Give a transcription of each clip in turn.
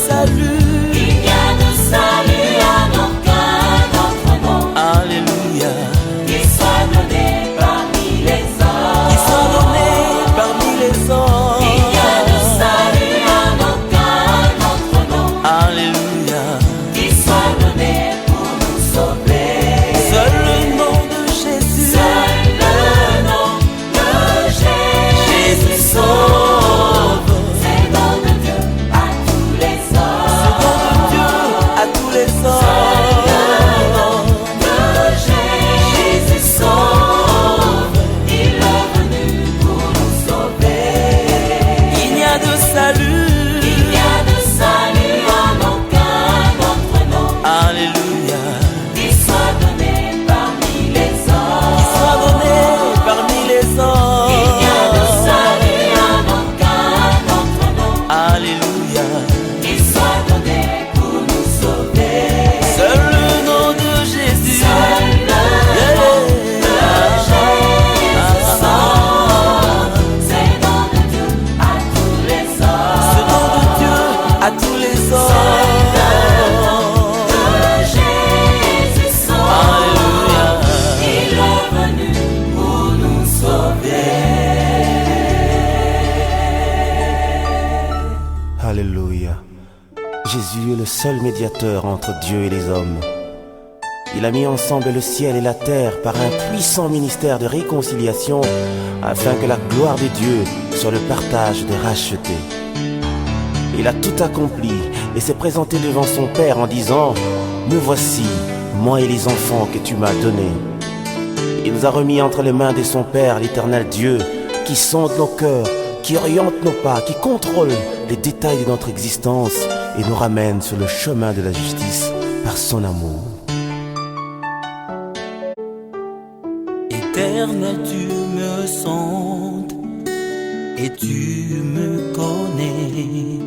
salut. Il n'y a de salut en aucun autre nom. Alléluia. Qui soit donné parmi les hommes. Qui soit donné parmi les hommes. Il n'y a de salut en aucun autre nom. Alléluia. Qui soit donné pour nous sauver. Seul le nom de Jésus. Seul le nom de Jésus sauve. C'est le nom de Dieu à tous les hommes. Nom de Dieu à tous les hommes. Jésus sauve, il est venu pour nous sauver. Il n'y a de salut. Il n'y a de salut en aucun autre nom. Alléluia. Qui soit donné parmi les hommes. Qui soit donné parmi les hommes. Il n'y a de salut en aucun autre nom. Alléluia. Qui soit donné pour nous sauver. Seul le nom de Jésus. Seul le nom de Jésus sauve. C'est le nom de Dieu à tous les hommes. Ce nom de Dieu à tous les hommes. Jésus sauve. Alléluia. Il est venu pour nous sauver. Alléluia. Jésus est le seul médiateur entre Dieu et les hommes. Il a mis ensemble le ciel et la terre par un puissant ministère de réconciliation afin que la gloire de Dieu soit le partage des rachetés. Il a tout accompli et s'est présenté devant son Père en disant « Me voici, moi et les enfants que tu m'as donnés. » Il nous a remis entre les mains de son Père, l'Éternel Dieu, qui sonde nos cœurs, qui oriente nos pas, qui contrôle les détails de notre existence et nous ramène sur le chemin de la justice par son amour. Éternel, tu me sondes et tu me connais.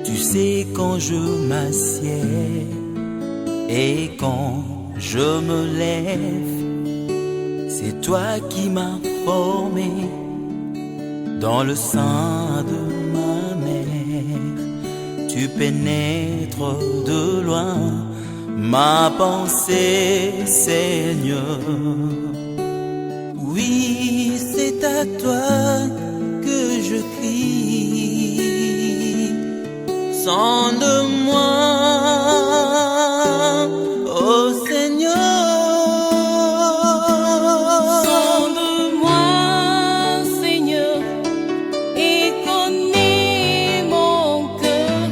Tu sais quand je m'assieds et quand je me lève. C'est toi qui m'as formé dans le sein de ma mère. Tu pénètres de loin ma pensée, Seigneur. Oui, c'est à toi que je crie. Sonde-moi, ô Seigneur. Sonde-moi, Seigneur, et connais mon cœur.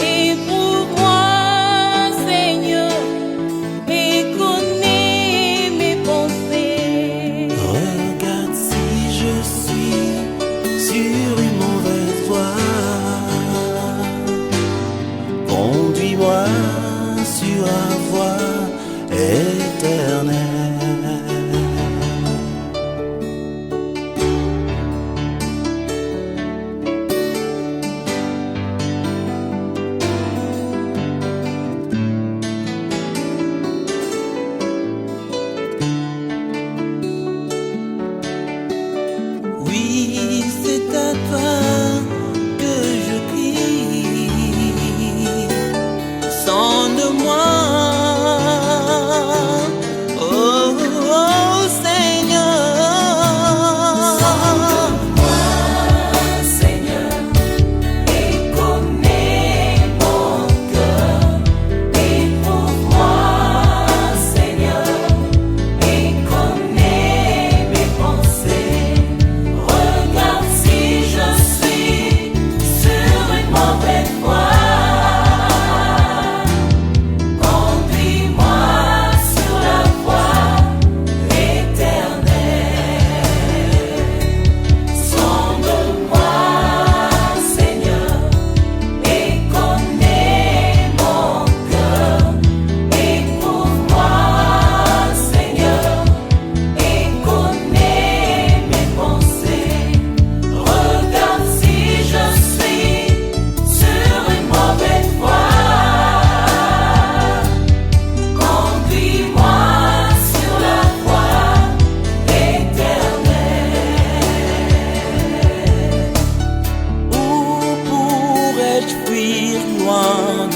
Éprouve-moi, Seigneur, et connais mes pensées. Regarde si je suis sur une mauvaise voie.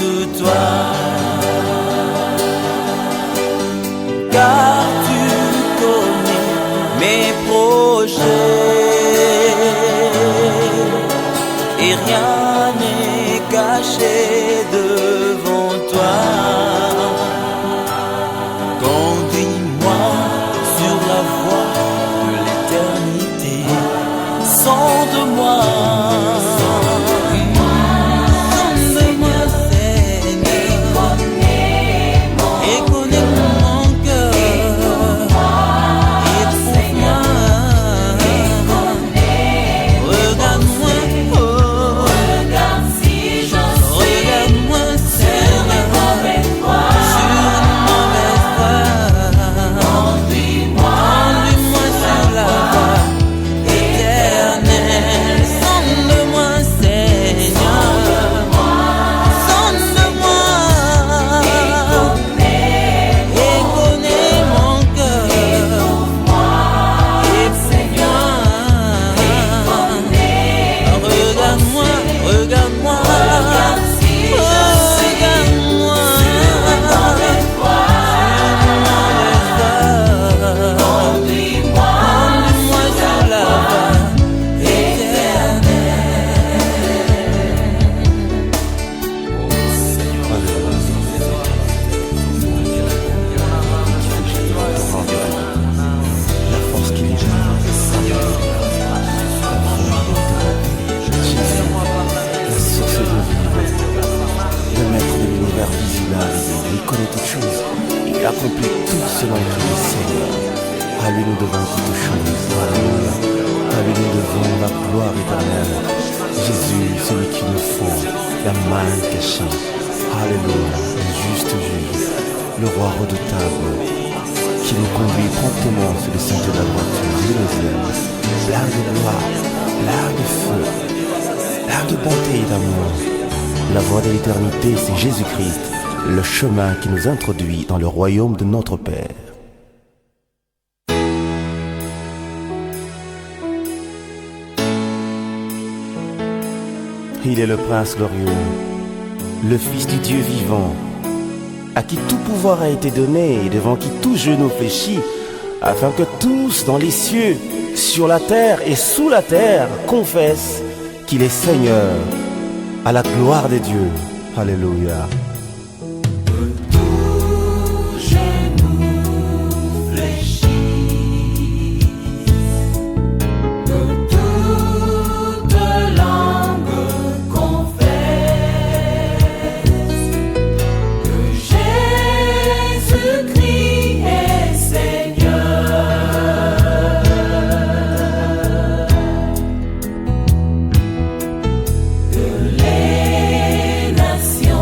sous toi, car tu connais mes projets et rien n'est caché devant toi. Conduis-moi sur la voie de l'éternité, sonde-moi. Il connaît toutes choses, il accomplit tout selon le Seigneur. À lui nous devons toutes choses. Alléluia. À lui nous devons la gloire éternelle. Jésus, celui qui nous fond la main cachée. Alléluia. Le juste juge, le roi redoutable, qui nous conduit promptement sur le sentier de la droiture. Il nous aime. Plein de gloire, plein de feu, plein de bonté et d'amour. La voie de l'éternité, c'est Jésus-Christ, le chemin qui nous introduit dans le royaume de notre Père. Il est le Prince glorieux, le Fils du Dieu vivant, à qui tout pouvoir a été donné et devant qui tout genou fléchit, afin que tous dans les cieux, sur la terre et sous la terre confessent qu'il est Seigneur, à la gloire de Dieu. Alléluia. Les nations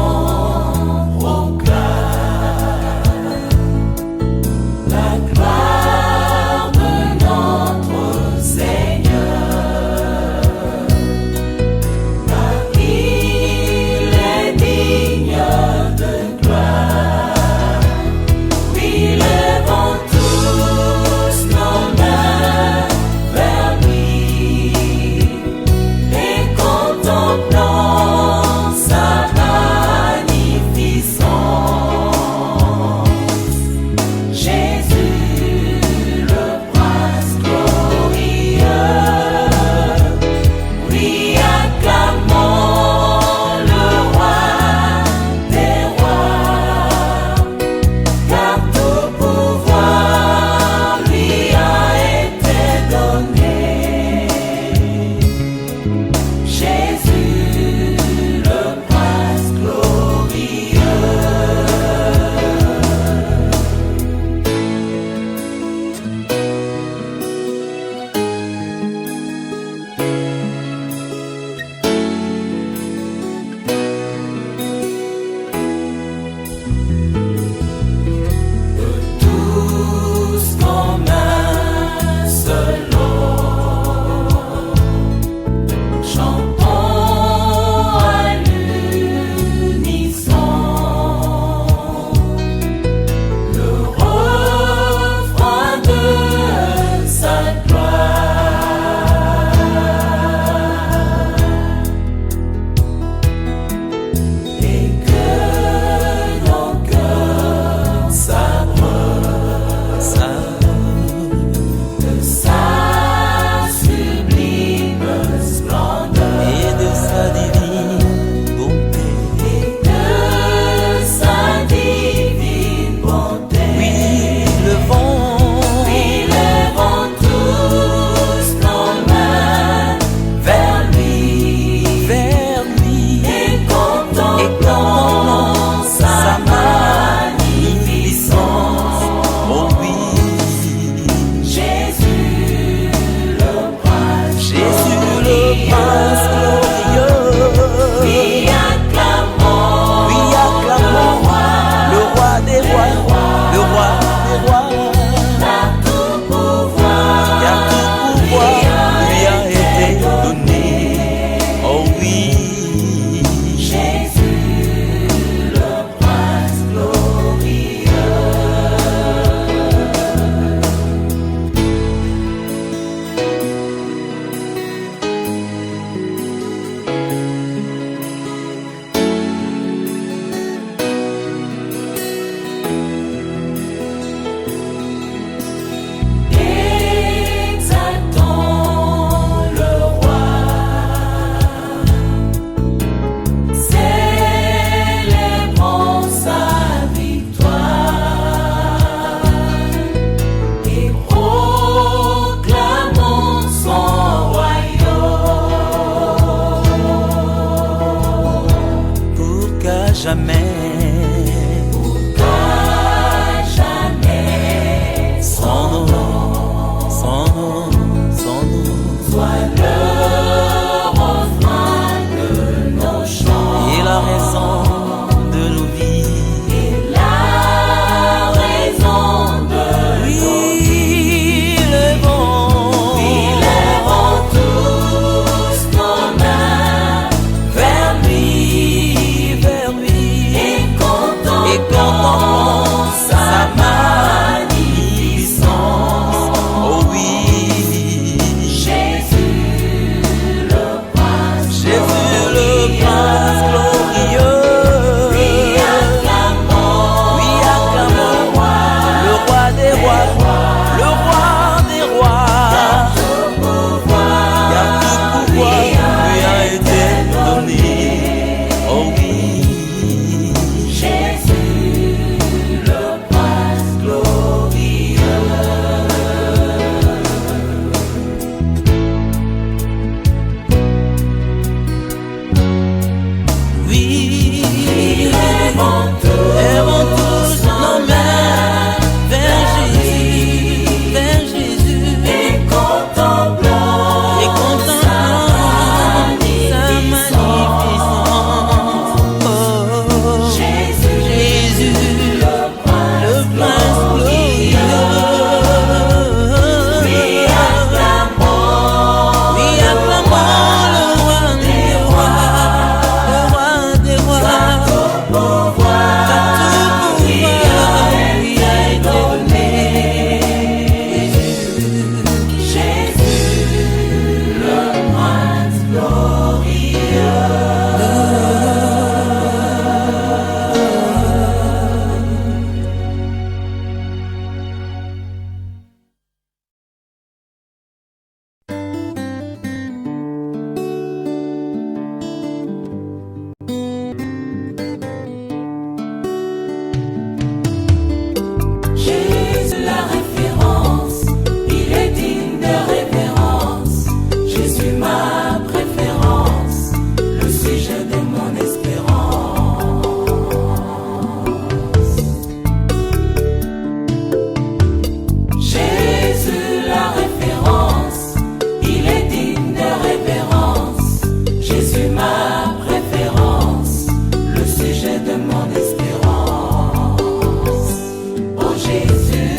jamais. Son nom, son nom, son nom. Sois le refrain de nos chants. Et la raison de nos vies. Et la raison de nos vies. Levons tous nos mains vers lui. Et contemplons sa magnificence. Oh oui, Jésus le prince glorieux. Oui, acclamons le roi des rois, le roi des rois. tout pouvoir, Car tout pouvoir lui a été donné. Oh oui, Jésus le prince glorieux. oui. Levons tous nos mains vers Jésus, et contemplons sa magnificence. Oh, Jésus le prince glorieux. Oui, acclamons Oui, acclamons le roi des rois, le roi des rois. tout pouvoir, Lui a été donné. Jésus le prince glorieux. Jésus la référence, il est digne de révérence. Jésus ma préférence, le sujet de mon espérance. Jésus la référence, il est digne de révérence. Jésus ma préférence, le sujet de mon espérance. Oh Jésus,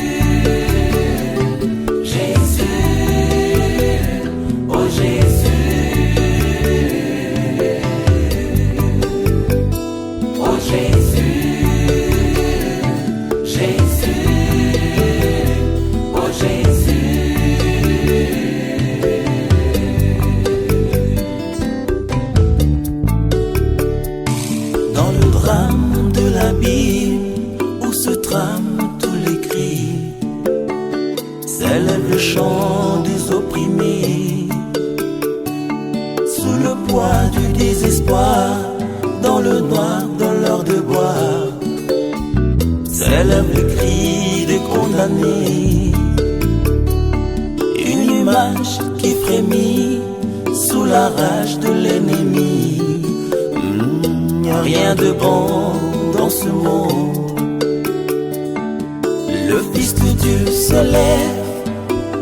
Jésus, oh Jésus, oh Jésus, Jésus, oh Jésus. Dans le drame de la Bible, où se trament tous les cris, s'élève le chant des opprimés. Sous le poids du désespoir, dans le noir, dans l'heure de boire, s'élève le cri des condamnés. Une image qui frémit sous la rage de l'ennemi. Y a rien de bon dans ce monde. Le Fils de Dieu se lève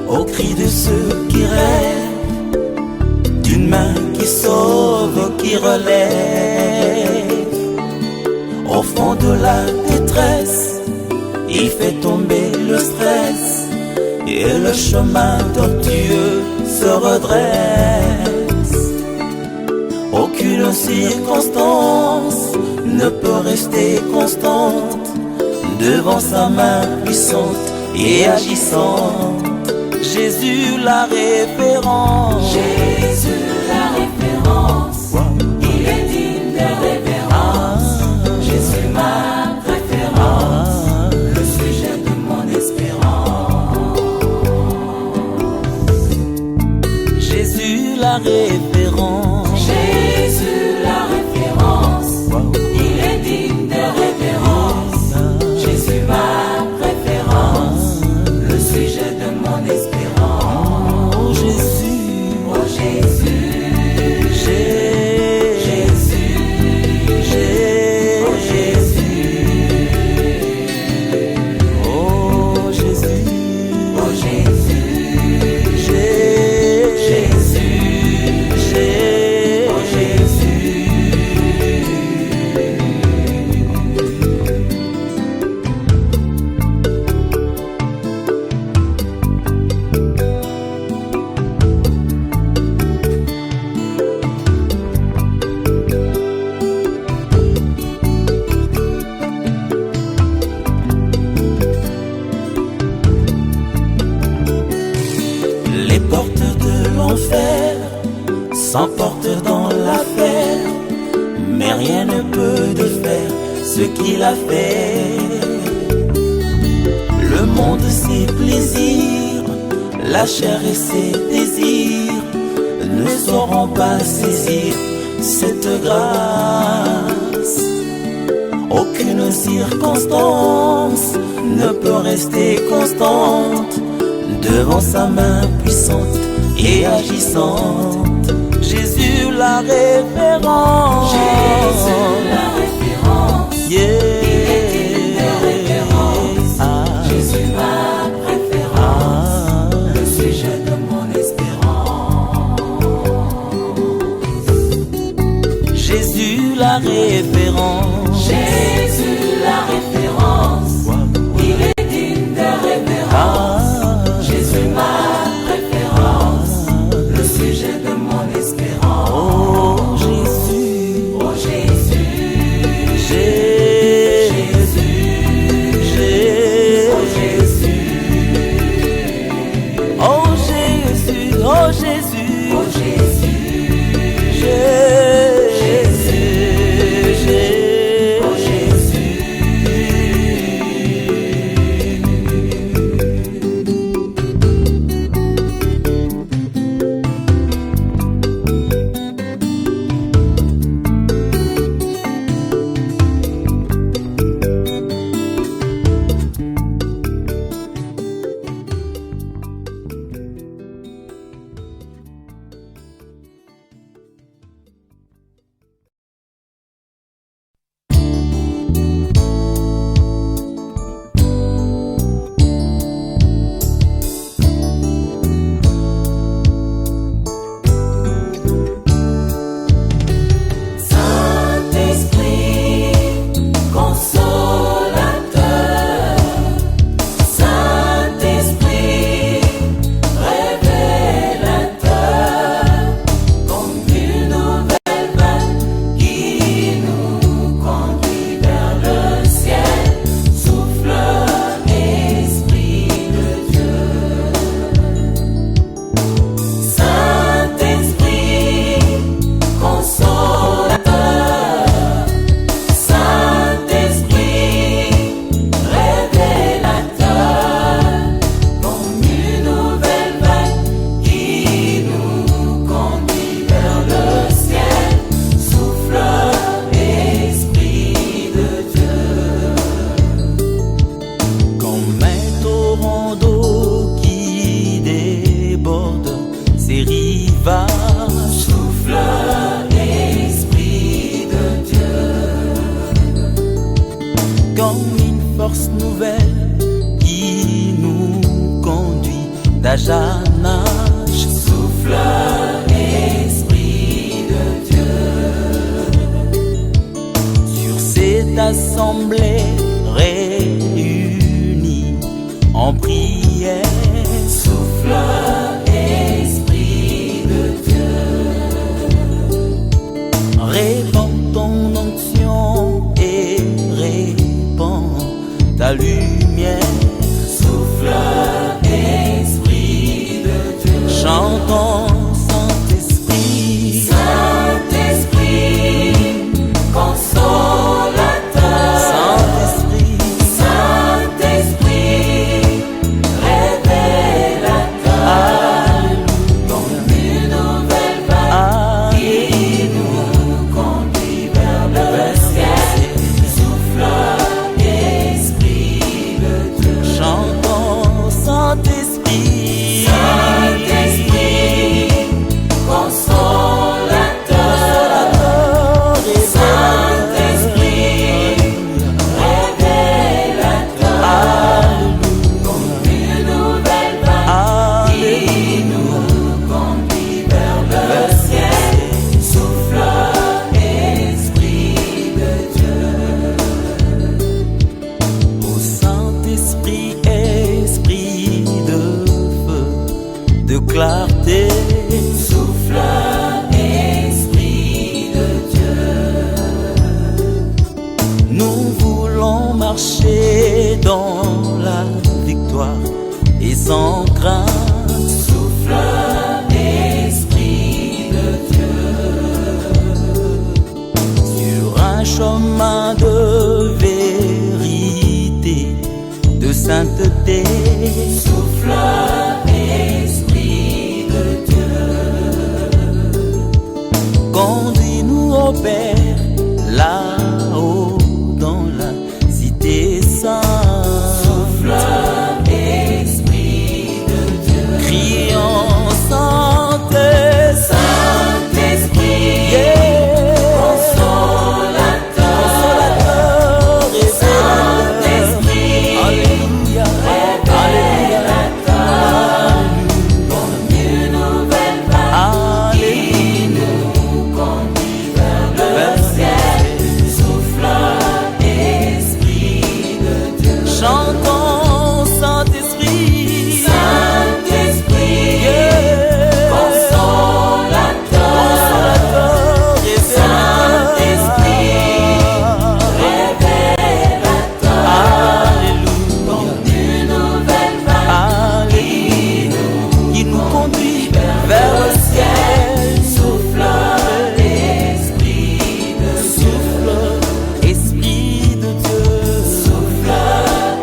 au cri de ceux qui rêvent d'une main qui sauve, qui relève. Au fond de la détresse, il fait tomber le stress et le chemin tortueux se redresse. Aucune circonstance ne peut rester constante devant sa main puissante et agissante. Jésus la référence. Jésus la référence, il est digne de révérence. Jésus ma préférence, le sujet de mon espérance. Jésus la référence. Jésus la référence, il est digne de révérence. Jésus ma préférence, le sujet de mon espérance. Oh Jésus, Oh Jésus, rien ne peut défaire ce qu'il a fait. Le monde, ses plaisirs, la chair et ses désirs ne sauront pas saisir cette grâce. Aucune circonstance ne peut rester constante devant sa main puissante et agissante. Jésus la référence. Jésus la référence. Yeah. Il est digne de référence. Jésus ma préférence. Le sujet de mon espérance. Jésus la référence. Jésus la référence. Il est digne de référence. Jésus ma préférence. Le sujet de mon espérance. Oh Jésus, Oh Jésus, Jésus, Oh Jésus, oh Jésus, oh Jésus, oh Jésus, oh Jésus. d'âge à âge. Souffle, Esprit de Dieu, sur cette assemblée réunie en prière. souffle, Esprit de Dieu, Répands ton onction et répands ta lumière. souffle, Esprit de Dieu, Chantons Saint-Esprit, Saint-Esprit, consolateur, Saint-Esprit, Saint-Esprit, révélateur, comme une nouvelle vague qui nous conduit vers le ciel. Souffle, Esprit de Dieu, chantons Saint-Esprit, Saint-Esprit, consolateur, Saint-Esprit, révélateur, comme une nouvelle vague qui nous conduit vers le ciel. Souffle, Esprit de Dieu, Ô Saint-Esprit, esprit de feu, de clarté, souffle, Esprit de Dieu, nous voulons marcher dans la victoire et sans crainte. souffle, Esprit de Dieu, Sur un chemin de vérité, de sainteté. Souffle, Esprit de Dieu. Conduis-nous au Père, là-haut dans la cité sainte. Souffle, Esprit de Dieu. Crions Saint-Esprit, consolateur, Saint-Esprit, alléluia, révélateur, comme une nouvelle vague qui nous conduit vers le ciel. Souffle, Esprit de Dieu. chantons Saint-Esprit, Saint-Esprit, consolateur, Saint-Esprit, révélateur, comme une nouvelle vague qui nous conduit vers le ciel. souffle, Esprit de Souffle, Esprit de Dieu, souffle,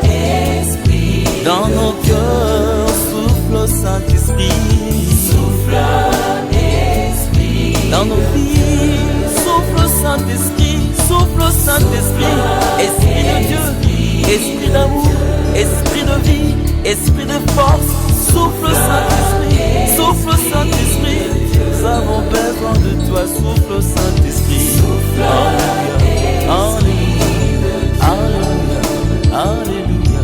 Esprit dans nos cœurs, souffle Saint-Esprit, souffle, Esprit dans nos vies, souffle Saint-Esprit, souffle Saint-Esprit, Esprit de Dieu, Esprit d'amour, Esprit de vie, Esprit de force, souffle Saint-Esprit, souffle Saint-Esprit, nous avons besoin de toi, souffle Saint-Esprit, Alléluia, Alléluia, Alléluia,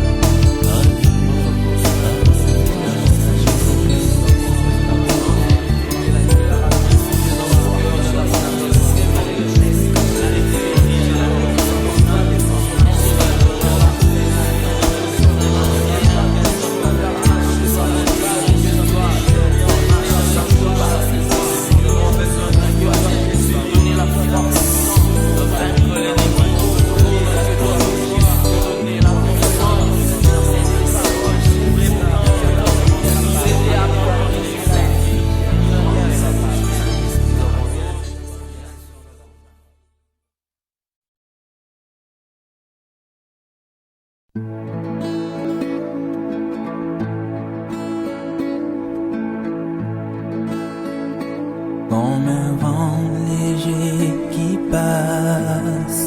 comme un vent léger qui passe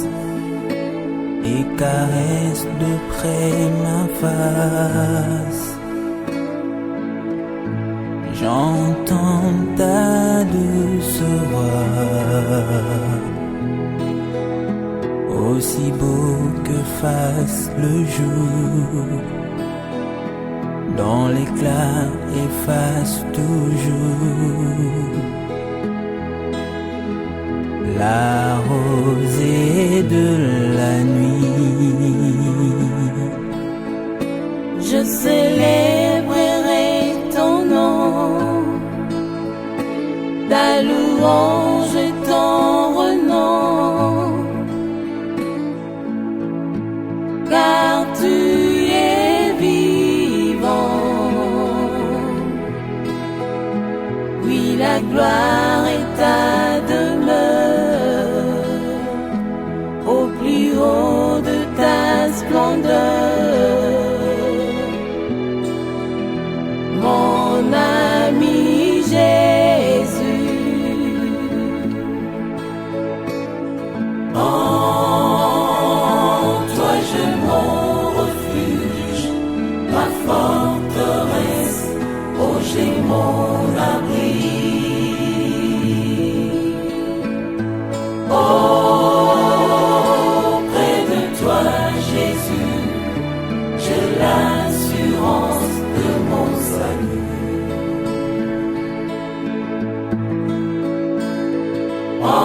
et caresse de près ma face. J'entends ta douce voix, aussi beau que fasse le jour, dont l'éclat efface toujours la rosée de la nuit. Je célébrerai ton nom, ta louange et ton renom, car tu es vivant. Oui, la gloire est ta demeure, au plus haut de ta splendeur. Mon ami Jésus, en toi j'ai mon refuge, ma forteresse, oh j'ai mon abri. Auprès de toi Jésus, j'ai l'assurance de mon salut. En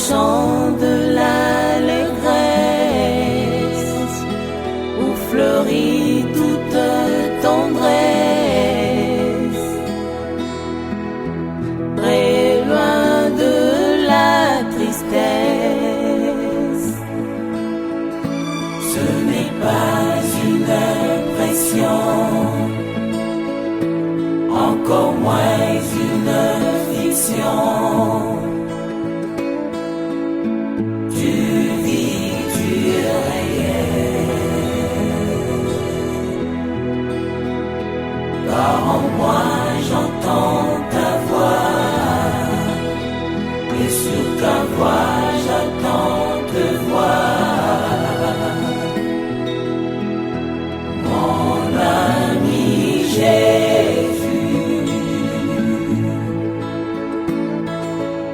champ de l'allégresse où fleurit toute tendresse, très loin de la tristesse. Ce n'est pas une impression, encore moins une fiction. Tu vis du réel, car en moi j'entends ta voix, et sur ta voix j'attends te voir. Mon ami Jésus,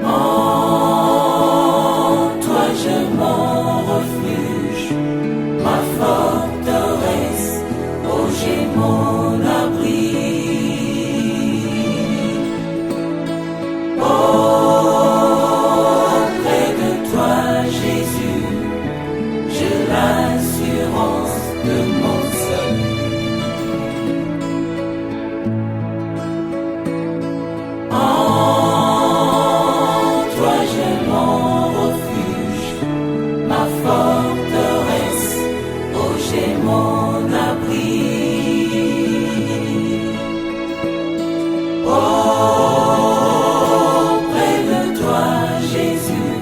en toi je mon refuge, ma forteresse, oh j'ai mon abri. Auprès de toi Jésus, j'ai l'assurance de mon salut. En toi j'ai mon refuge, ma forteresse, oh j'ai mon abri. Auprès de toi Jésus,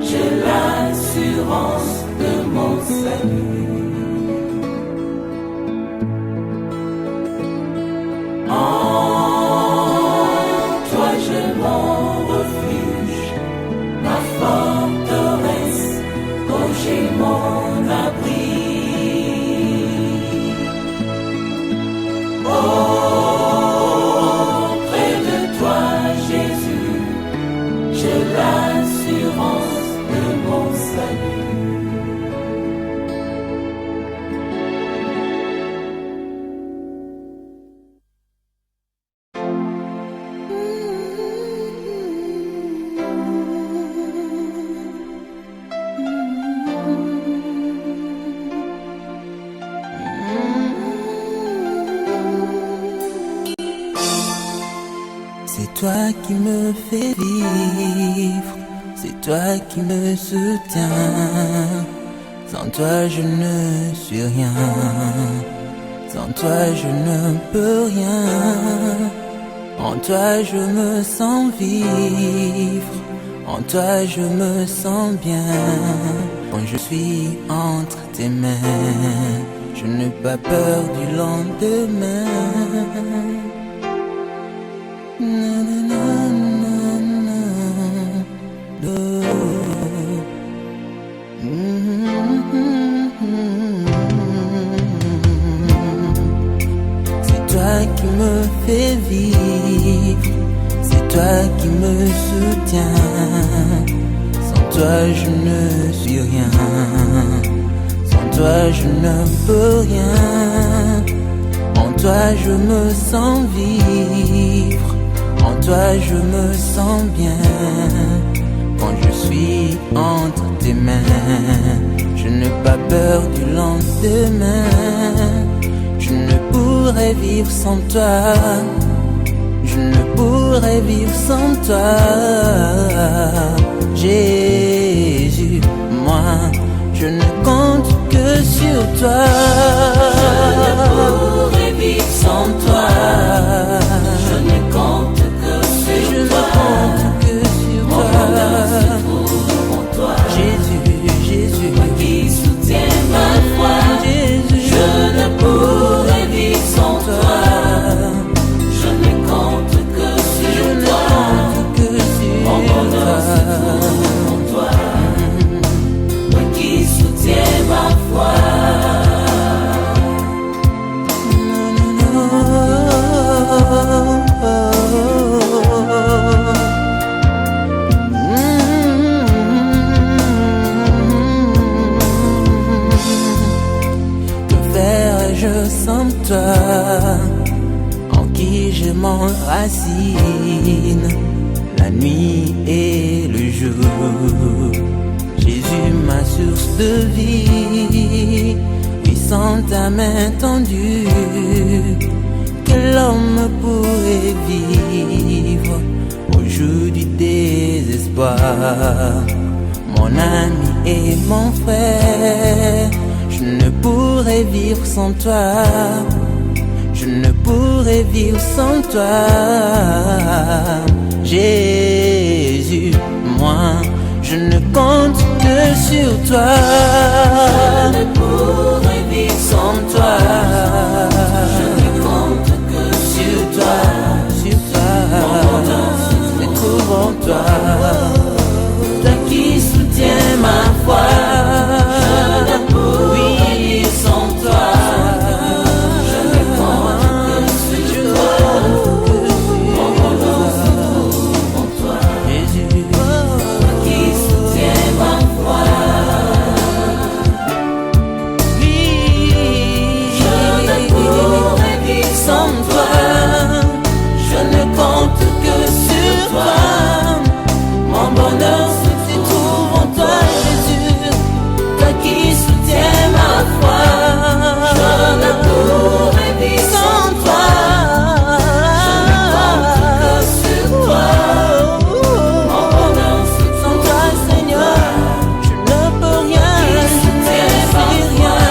j'ai l'assurance de mon salut. En toi j'ai mon refuge, ma forteresse, oh j'ai mon abri. Auprès de toi Jésus, j'ai l'assurance de mon salut. C'est toi qui me fais vivre, c'est toi qui me soutiens. Sans toi je ne suis rien, sans toi je ne peux rien. En toi je me sens vivre, en toi je me sens bien. Quand je suis entre tes mains, je n'ai pas peur du lendemain. C'est toi qui me fais vivre, c'est toi qui me soutiens. Sans toi je ne suis rien, sans toi je ne peux rien. En toi je me sens vivre, en toi je me sens bien. Quand je suis entre tes mains, je n'ai pas peur du lendemain. Je ne pourrais vivre sans toi, je ne pourrais vivre sans toi. Jésus, moi, je ne compte que sur toi. Je ne pourrais vivre sans toi, je ne compte que sur toi. Mon bonheur se trouve en toi. Jésus, Jésus, toi qui soutiens ma foi. Jésus, je ne pourrais vivre sans toi. Je ne compte que sur toi. Mon bonheur se trouve en toi. Toi qui soutiens ma foi. Sans toi, en qui je m'enracine, la nuit et le jour. Jésus, ma source de vie, oui, sans ta main tendue, quel homme pourrait vivre au jour du désespoir? Mon ami et mon frère, je ne pourrais vivre sans toi. Je ne pourrais vivre sans toi. Jésus, moi, je ne compte que sur toi. Je ne pourrais vivre sans toi. Je ne compte que sur toi. Sur toi, je trouve en toi. Toi qui soutiens ma foi. Je ne pourrais vivre sans toi. Je ne compte que sur toi. Mon bonheur se trouve en toi. Jésus, Toi qui soutiens ma foi. oui, Je ne pourrais vivre sans toi. Je ne compte que sur toi. Mon bonheur se trouve en toi, Jésus. Toi qui soutiens ma foi. Je ne pourrais vivre sans toi. Je ne compte que sur toi. Mon bonheur se sans trouve toi, Seigneur, je ne peux rien, je ne sais rien.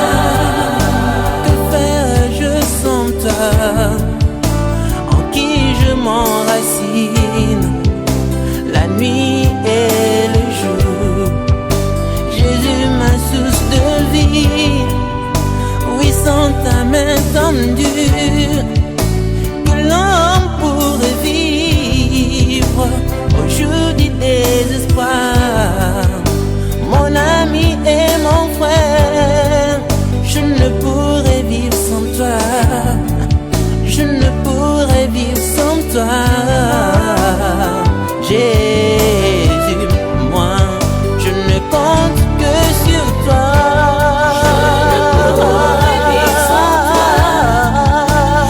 Que ferais-je sans toi? En qui je m'enracine, la nuit et le jour. Jésus, ma source de vie, oui, sans ta main tendue, que l'homme pourrait vivre au jour du désespoir. Mon ami et mon frère, je ne pourrais vivre sans toi. Je ne pourrais vivre sans toi. Jésus, moi, je ne compte que sur toi. Je ne pourrais vivre sans toi.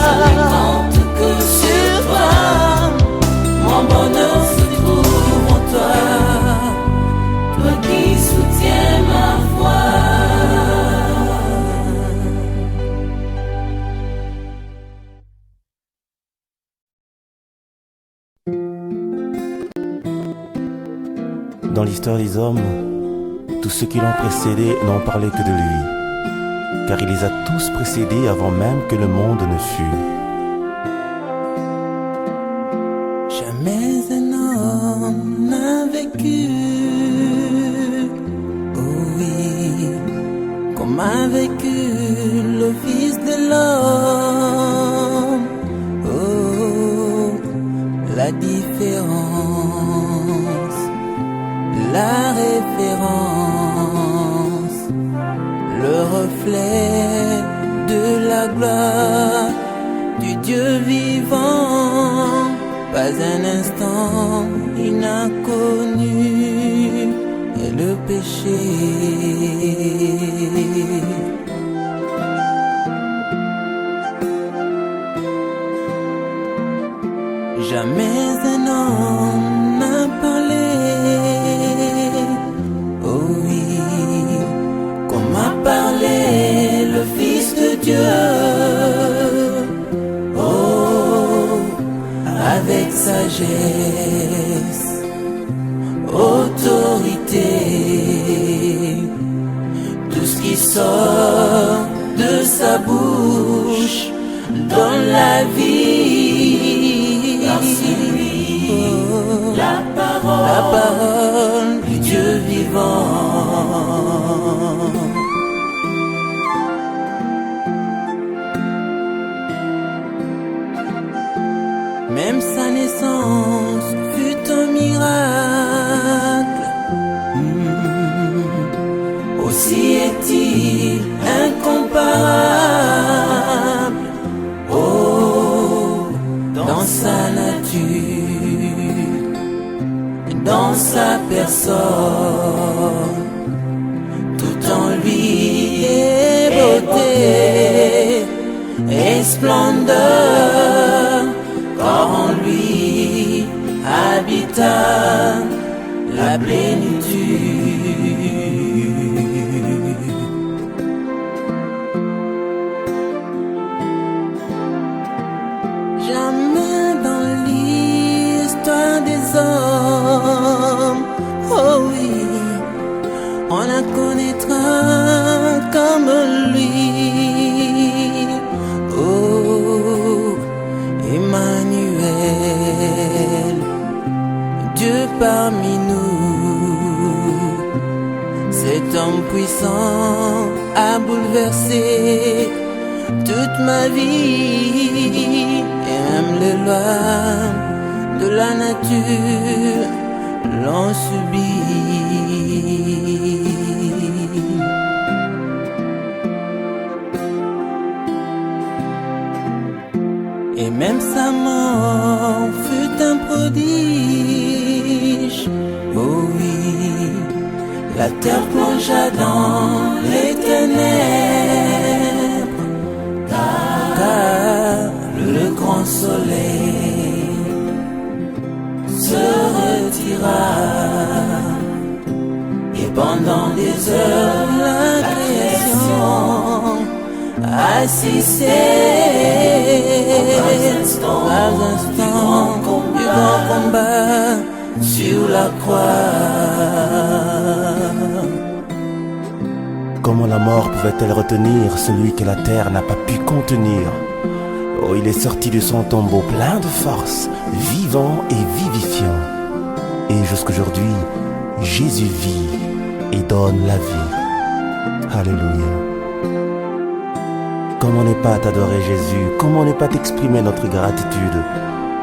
Je ne compte que sur toi. Mon bonheur se trouve en toi. Toi qui soutiens ma foi. Dans l'histoire des hommes, tous ceux qui l'ont précédé n'ont parlé que de lui, car il les a tous précédés avant même que le monde ne fût. Jamais un homme n'a vécu, oh oui, comme a vécu le Fils de l'homme. Oh, la différence, la référence, le reflet de la gloire du Dieu vivant. Pas un instant il n'a connu et le péché. Jamais un homme n'a parlé, oh oui, comme a parlé le Fils de Dieu. Avec sagesse, autorité, tout ce qui sort de sa bouche donne la vie. Car c'est lui, la parole du Dieu vivant. Même sa naissance fut un miracle. Aussi est-il incomparable. Oh, dans sa nature, dans sa personne, tout en lui est beauté et splendeur. Car en lui habite atteint la plénitude. Jamais dans l'histoire des hommes, oh oui, on la connaîtra comme lui. Oh, Emmanuel, Dieu parmi nous. Cet homme puissant a bouleversé toute ma vie, et même les lois de la nature l'ont subi. Et même sa mort fut un prodige. Oh oui, la terre plongea dans les ténèbres, car le grand soleil se retira. Et pendant des heures, la création assistait aux instants du grand combat sur la croix. Comment la mort pouvait-elle retenir celui que la terre n'a pas pu contenir? Oh, il est sorti de son tombeau plein de force, vivant et vivifiant. Et jusqu'aujourd'hui, Jésus vit et donne la vie. Alléluia. Comment ne pas t'adorer, Jésus? Comment ne pas t'exprimer notre gratitude?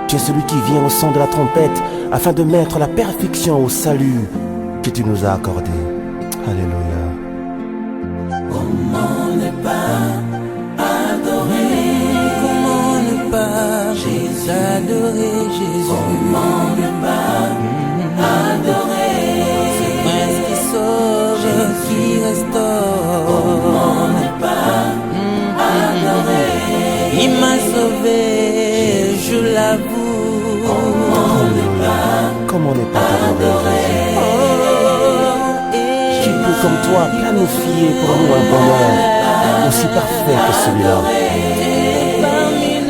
Tu es celui qui vient au son de la trompette afin de mettre la perfection au salut que tu nous as accordé. Alléluia. Comment ne pas adorer? Comment ne pas Jésus adorer Jésus? Comment ne pas adorer ce prince qui sauve, Jésus, qui restaure? Comment ne pas adorer? Il m'a sauvé, je l'avoue. Comment ne pas t'adorer, Jésus? Qui peut comme toi planifier pour nous un bonheur aussi parfait que celui-là?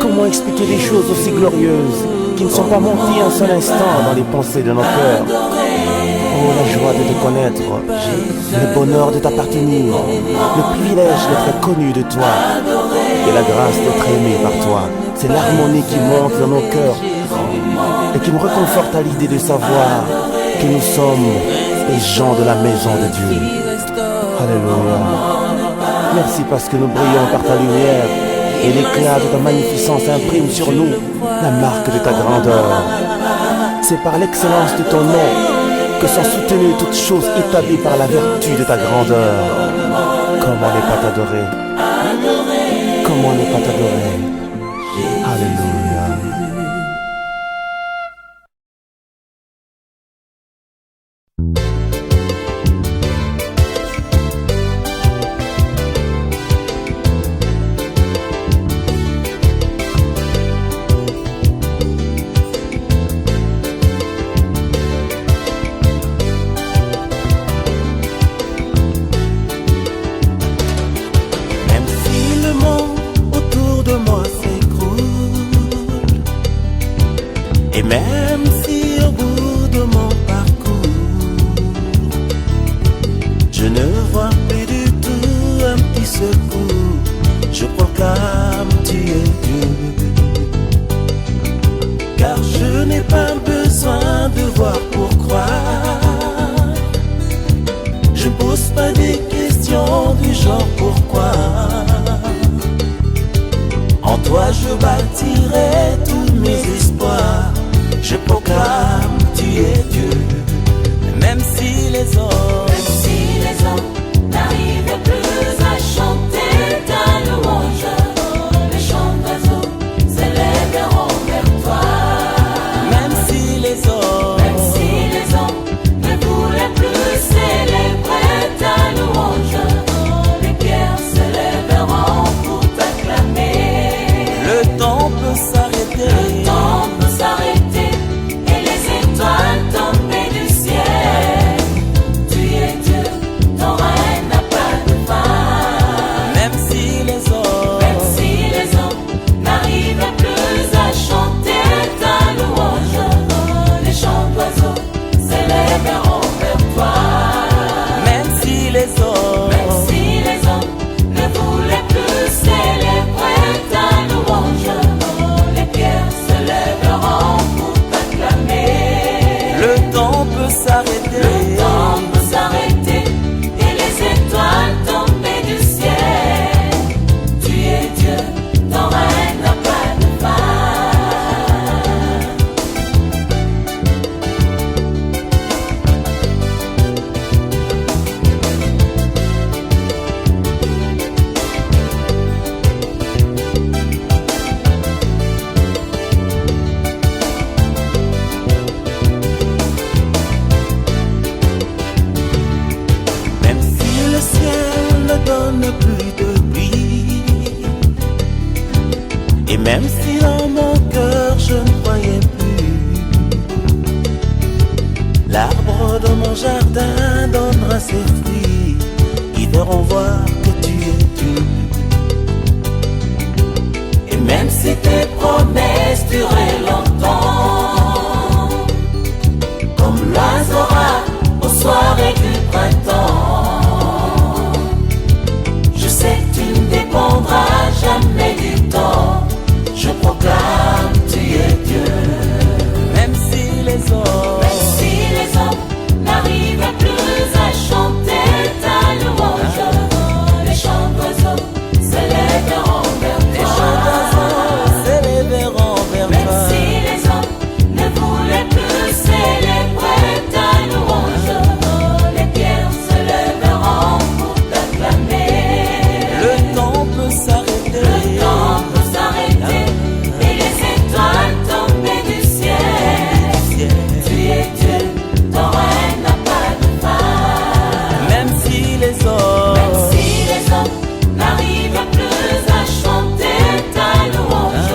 Comment expliquer des choses aussi glorieuses qui ne sont pas montées un seul instant dans les pensées de nos cœurs? Oh, la joie de te connaître, le bonheur de t'appartenir, le privilège d'être connu de toi et la grâce d'être aimé par toi. C'est l'harmonie qui monte dans nos cœurs et qui nous réconforte à l'idée de savoir que nous sommes les gens de la maison de Dieu. Alléluia. Merci parce que nous brillons par ta lumière et l'éclat de ta magnificence imprime sur nous la marque de ta grandeur. C'est par l'excellence de ton nom que sont soutenues toutes choses établies par la vertu de ta grandeur. Comment ne pas t'adorer? Comment ne pas t'adorer? Alléluia. Et même si au bout de mon parcours, je ne vois plus du tout un petit secours, je proclame tu es Dieu. Car je n'ai pas besoin de voir pour croire. Je ne pose pas des questions du genre pourquoi. En toi je bâtirai tous mes espoirs. Je proclame, tu es Dieu. Même si les hommes n'arrivent plus à chanter ta louange, les chants d'oiseaux s'élèveront vers toi. Même si les hommes ne voulaient plus célébrer ta louange, les pierres s'élèveront pour t'acclamer. Le temps peut s'arrêter, et l'arbre de mon jardin donnera ses fruits. Ils verront voir que tu es Dieu. Et même si tes promesses duraient longtemps, comme l'oiseau rare aux soirées du printemps, je sais que tu ne dépendras jamais du temps. Je proclame, tu es Dieu. Même si les hommes n'arrivent plus à chanter ta louange, les chants d'oiseaux s'élèveront vers toi. Les chants d'oiseaux s'élèveront vers Même toi. si les hommes ne voulaient plus célébrer ta louange, les pierres se lèveront pour t'acclamer. Le temps peut s'arrêter. Le temps peut s'arrêter et les étoiles tomber du ciel. Tu es Dieu, ton règne n'a pas de fin. Même si les hommes n'arrivent plus à chanter ta louange,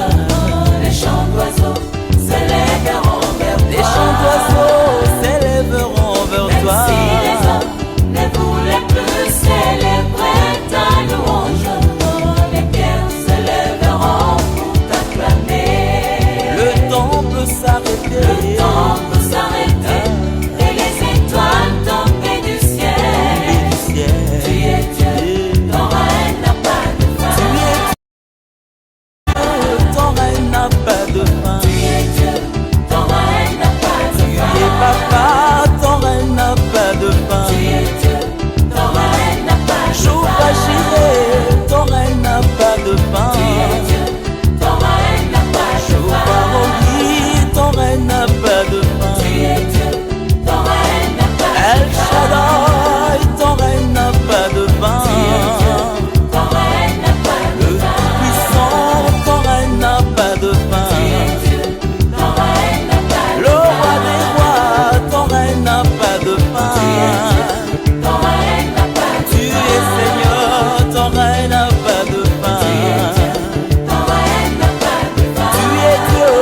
les chants d'oiseaux s'élèveront vers toi. Les chants d'oiseaux s'élèveront vers Même toi. si les hommes ne voulaient plus célébrer ta louange, les pierres se lèveront pour t'acclamer. Le temps peut s'arrêter. Le temps peut s'arrêter et les étoiles tomber du ciel. Tu es Dieu, ton règne n'a pas de fin. Ton règne n'a pas de fin. Tu es Dieu, ton règne n'a pas de fin. Tu es papa, ton règne n'a pas de fin. Tu es Dieu, ton règne n'a pas de fin. Jour Jiré, ton règne n'a pas de fin. Tu es Dieu, ton règne n'a pas de Jour fin. Parogi, ton règne n'a pas de fin. Tu es Dieu, ton règne n'a pas de El fin. Shaddai, ton règne n'a pas de fin. Tu es Dieu, ton règne n'a pas de Le fin. Tout-Puissant, ton règne n'a pas de fin. Tu es Dieu, ton règne n'a pas de Le fin. roi des rois, ton règne n'a pas de fin. Tu es Dieu, ton règne n'a pas de Tu fin. es Seigneur, ton règne n'a pas de fin. Tu es Dieu, ton règne n'a pas de fin. Tu es Dieu,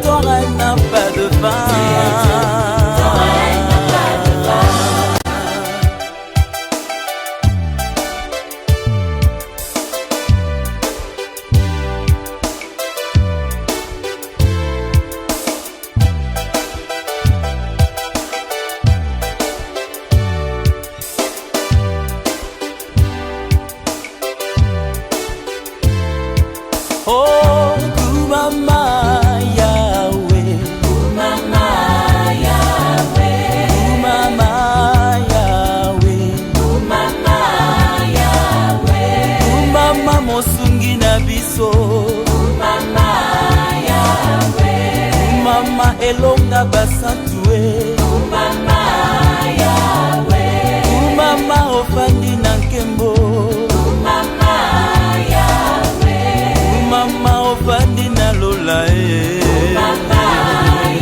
ton règne n'a pas de fin. Ton règne n'a pas de fin. Oh, Kumama Yahweh, Mama Yahweh, Kumama Yahweh, Mama Yahweh, Kumama Mosungi na biso, Mama Yahweh, Kumama Elonga Basantue, Mama Yahweh, Kumama Ofandi na nkembo, Mama Yahweh, Kumama Ofandi na lola Mama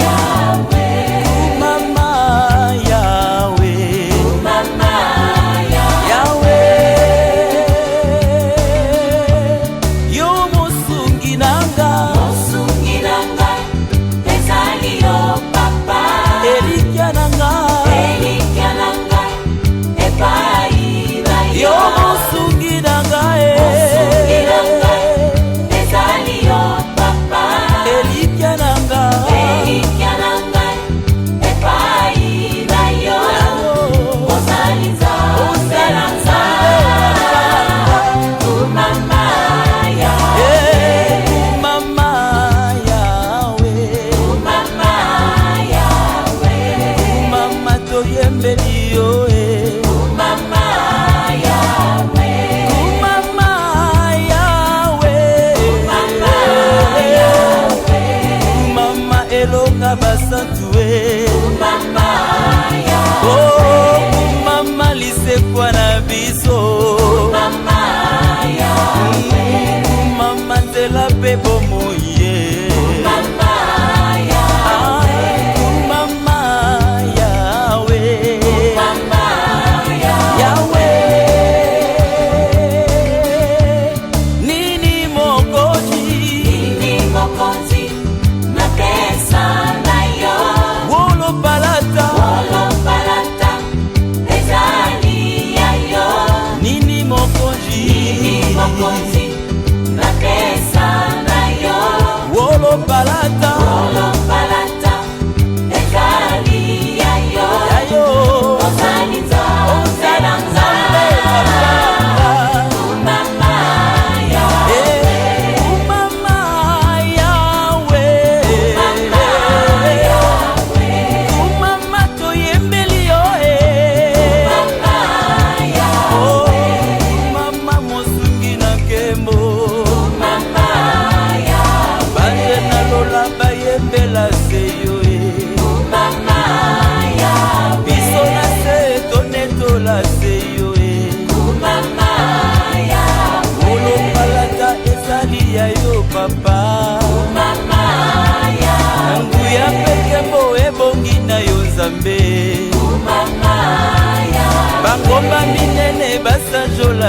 Yahweh, Kumama Yahweh, Mama Yahweh, Yahweh, yo Mosungi nanga, Mosungi nanga, ezali yo papa. Eli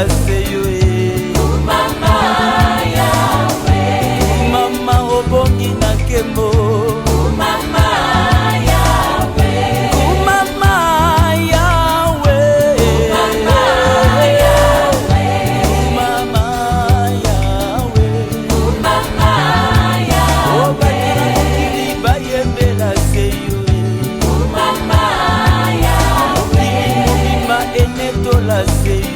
se yo Mama Yahweh, mama obongi na kembo Mama Yahweh, mama Yahweh, Mama Yahweh, mama Yahweh, Mama Yahweh, obakela mokili bayembela se yo Mama Yahweh, mobima enetola se yo